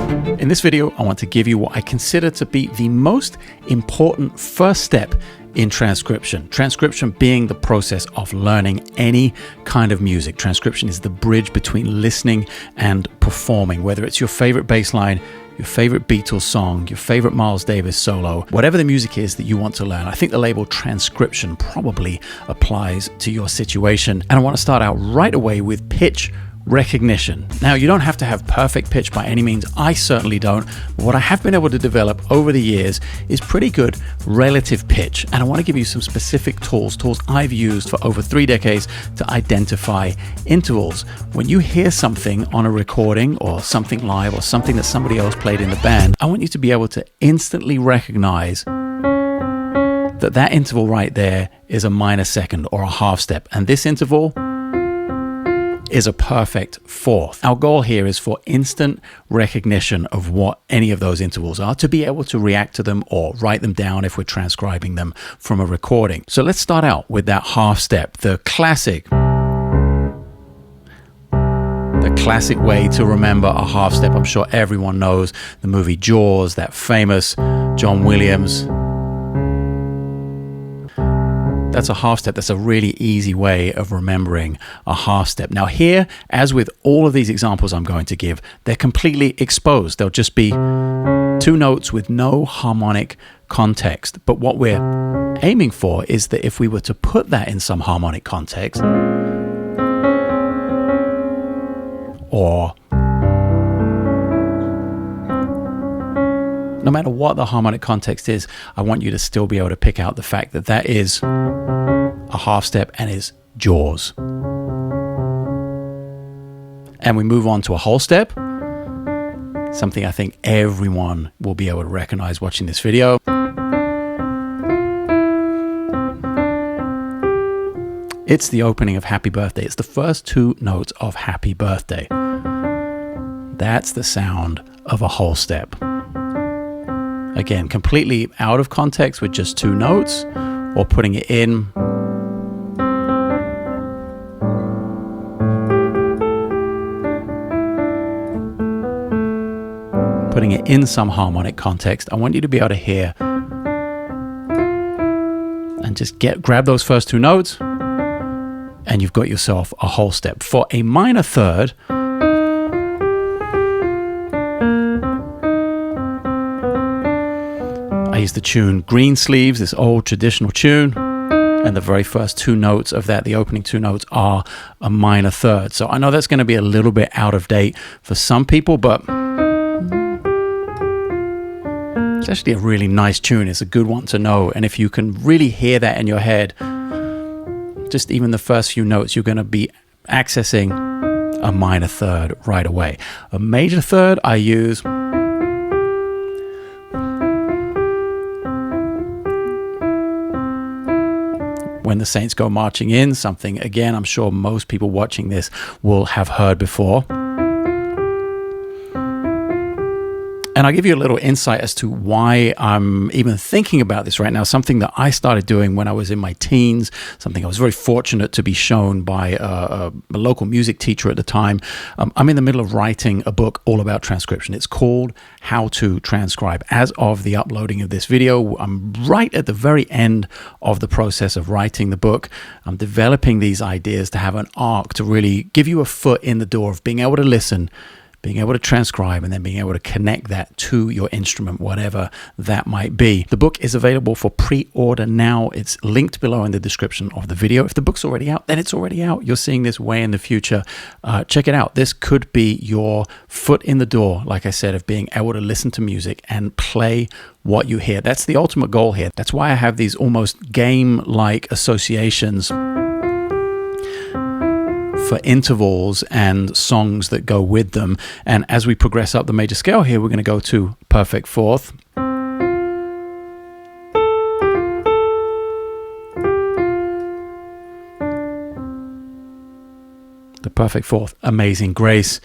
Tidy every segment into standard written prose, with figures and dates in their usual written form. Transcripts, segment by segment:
In this video, I want to give you what I consider to be the most important first step in transcription. Transcription being the process of learning any kind of music. Transcription is the bridge between listening and performing, whether it's your favorite bass line, your favorite Beatles song, your favorite Miles Davis solo, whatever the music is that you want to learn. I think the label transcription probably applies to your situation. And I want to start out right away with pitch recognition. Now, you don't have to have perfect pitch by any means. I certainly don't. But what I have been able to develop over the years is pretty good relative pitch. And I want to give you some specific tools I've used for over 3 decades to identify intervals. When you hear something on a recording or something live or something that somebody else played in the band, I want you to be able to instantly recognize that that interval right there is a minor second or a half step. And this interval is a perfect fourth. Our goal here is for instant recognition of what any of those intervals are, to be able to react to them or write them down if we're transcribing them from a recording. So let's start out with that half step, the classic way to remember a half step. I'm sure everyone knows the movie Jaws, that famous John Williams. That's a half step. That's a really easy way of remembering a half step. Now here, as with all of these examples I'm going to give, they're completely exposed. They'll just be 2 notes with no harmonic context. But what we're aiming for is that if we were to put that in some harmonic context, or no matter what the harmonic context is, I want you to still be able to pick out the fact that that is a half step and is Jaws. And we move on to a whole step, something I think everyone will be able to recognize watching this video. It's the opening of Happy Birthday. It's the first 2 notes of Happy Birthday. That's the sound of a whole step. Again, completely out of context with just 2 notes, or putting it in. Putting it in some harmonic context. I want you to be able to hear and just grab those first 2 notes, and you've got yourself a whole step. For a minor third, I use the tune Greensleeves, this old traditional tune, and the very first 2 notes of that, the opening 2 notes, are a minor third. So I know that's going to be a little bit out of date for some people, but it's actually a really nice tune. It's a good one to know. And if you can really hear that in your head, just even the first few notes, you're going to be accessing a minor third right away. A major third I use when the Saints go marching in, something, again, I'm sure most people watching this will have heard before. And I'll give you a little insight as to why I'm even thinking about this right now. Something that I started doing when I was in my teens, something I was very fortunate to be shown by a local music teacher at the time. I'm in the middle of writing a book all about transcription. It's called How to Transcribe. As of the uploading of this video, I'm right at the very end of the process of writing the book. I'm developing these ideas to have an arc to really give you a foot in the door of being able to listen, being able to transcribe, and then being able to connect that to your instrument, whatever that might be. The book is available for pre-order now. It's linked below in the description of the video. If the book's already out, then it's already out. You're seeing this way in the future. Check it out. This could be your foot in the door, like I said, of being able to listen to music and play what you hear. That's the ultimate goal here. That's why I have these almost game-like associations for intervals and songs that go with them. And as we progress up the major scale here, we're going to go to perfect fourth. The perfect fourth, Amazing Grace.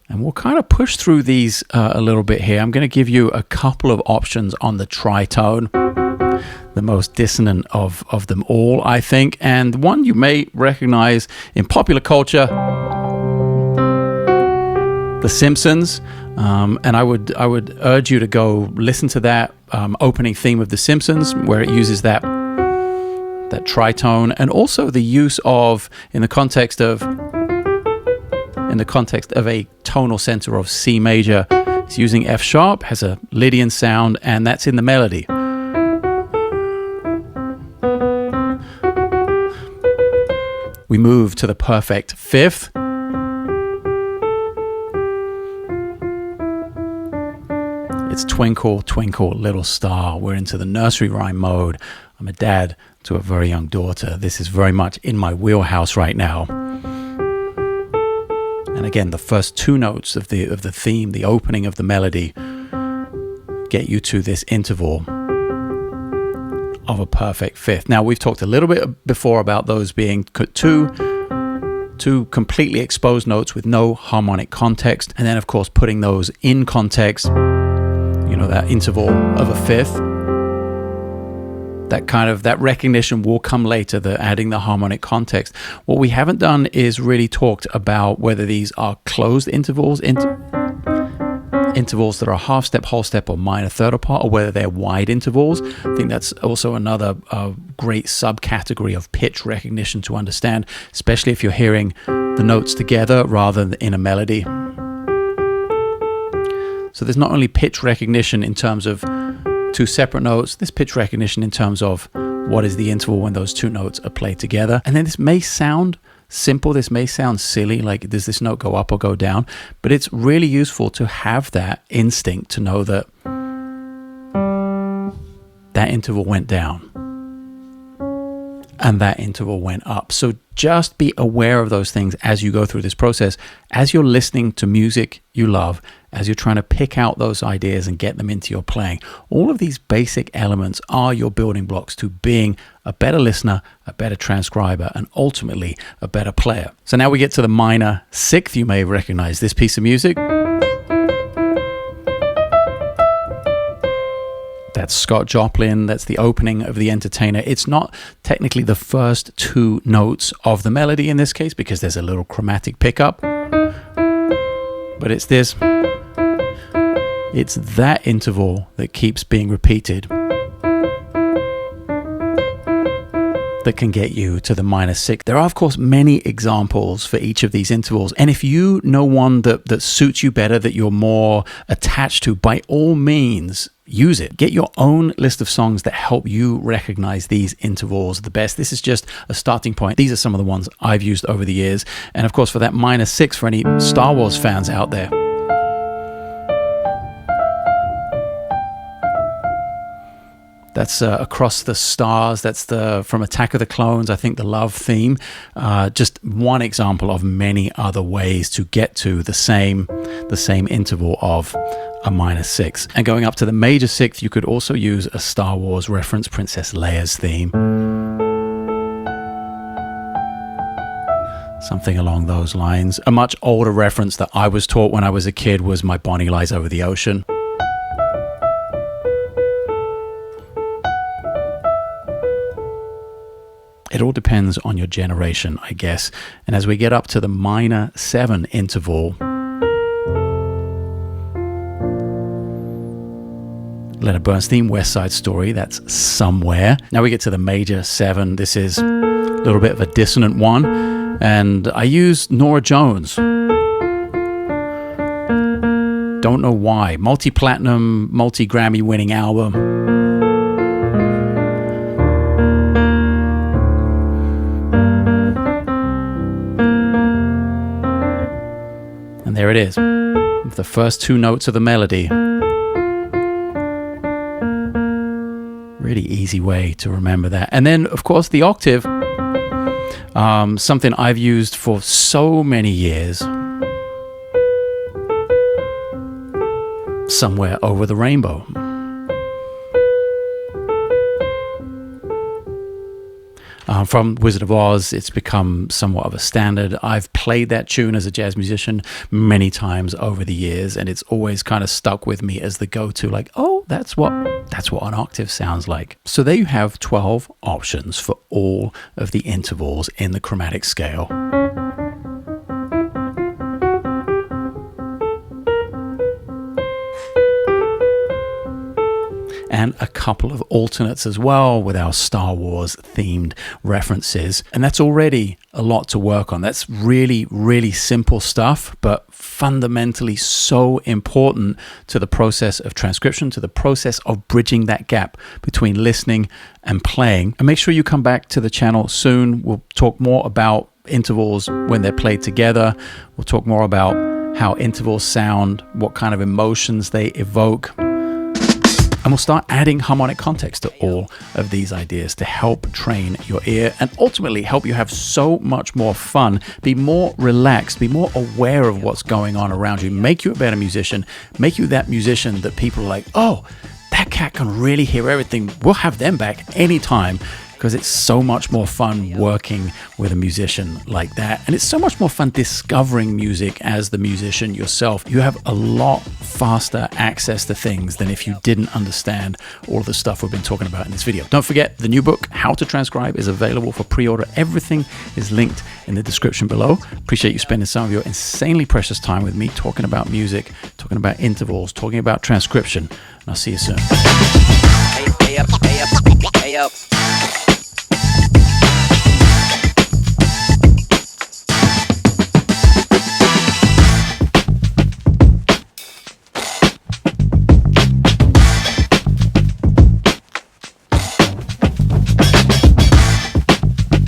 And we'll kind of push through these a little bit here. I'm going to give you a couple of options on the tritone, the most dissonant of them all, I think, and one you may recognize in popular culture, The Simpsons. And I would urge you to go listen to that opening theme of The Simpsons, where it uses that tritone, and also the use of, in the context of a tonal center of C major, it's using F sharp, has a Lydian sound, and that's in the melody. We move to the perfect fifth. It's Twinkle, Twinkle, Little Star. We're into the nursery rhyme mode. I'm a dad to a very young daughter. This is very much in my wheelhouse right now. And again, the first two notes of the theme, the opening of the melody, get you to this interval of a perfect fifth. Now, we've talked a little bit before about those being two completely exposed notes with no harmonic context, and then of course putting those in context, that interval of a fifth. That recognition will come later, adding the harmonic context. What we haven't done is really talked about whether these are closed intervals, intervals that are a half step, whole step, or minor third apart, or whether they're wide intervals. I think that's also another great subcategory of pitch recognition to understand, especially if you're hearing the notes together rather than in a melody. So there's not only pitch recognition in terms of two separate notes, there's pitch recognition in terms of what is the interval when those two notes are played together. And then this may sound simple, this may sound silly, like does this note go up or go down? But it's really useful to have that instinct to know that that interval went down and that interval went up. So just be aware of those things as you go through this process, as you're listening to music you love, as you're trying to pick out those ideas and get them into your playing. All of these basic elements are your building blocks to being a better listener, a better transcriber, and ultimately a better player. So now we get to the minor sixth. You may recognize this piece of music. That's Scott Joplin. That's the opening of The Entertainer. It's not technically the first two notes of the melody in this case because there's a little chromatic pickup, but it's this. It's that interval that keeps being repeated that can get you to the minor sixth. There are, of course, many examples for each of these intervals. And if you know one that suits you better, that you're more attached to, by all means, use it. Get your own list of songs that help you recognize these intervals the best. This is just a starting point. These are some of the ones I've used over the years. And of course, for that minor sixth, for any Star Wars fans out there, that's Across the Stars. That's from Attack of the Clones, I think, the love theme. Just one example of many other ways to get to the same interval of a minor sixth. And going up to the major sixth, you could also use a Star Wars reference, Princess Leia's theme. Something along those lines. A much older reference that I was taught when I was a kid was My Bonnie Lies Over the Ocean. It all depends on your generation, I guess. And as we get up to the minor seven interval, Leonard Bernstein, West Side Story, that's Somewhere. Now we get to the major seven. This is a little bit of a dissonant one. And I use Norah Jones. Don't know why. Multi-platinum, multi-Grammy winning album. And there it is. The first two notes of the melody. Really easy way to remember that. And then, of course, the octave. Something I've used for so many years. Somewhere Over the Rainbow. From Wizard of Oz, it's become somewhat of a standard. I've played that tune as a jazz musician many times over the years, and it's always kind of stuck with me as the go-to, like, oh, that's what an octave sounds like. So there you have 12 options for all of the intervals in the chromatic scale. and a couple of alternates as well with our Star Wars themed references. And that's already a lot to work on. That's really, really simple stuff, but fundamentally so important to the process of transcription, to the process of bridging that gap between listening and playing. And make sure you come back to the channel soon. We'll talk more about intervals when they're played together. We'll talk more about how intervals sound, what kind of emotions they evoke. And we'll start adding harmonic context to all of these ideas to help train your ear and ultimately help you have so much more fun, be more relaxed, be more aware of what's going on around you, make you a better musician, make you that musician that people are like, oh, that cat can really hear everything. We'll have them back anytime, because it's so much more fun working with a musician like that. And it's so much more fun discovering music as the musician yourself. You have a lot faster access to things than if you didn't understand all of the stuff we've been talking about in this video. Don't forget, the new book, How to Transcribe, is available for pre-order. Everything is linked in the description below. Appreciate you spending some of your insanely precious time with me talking about music, talking about intervals, talking about transcription. And I'll see you soon. Hey up.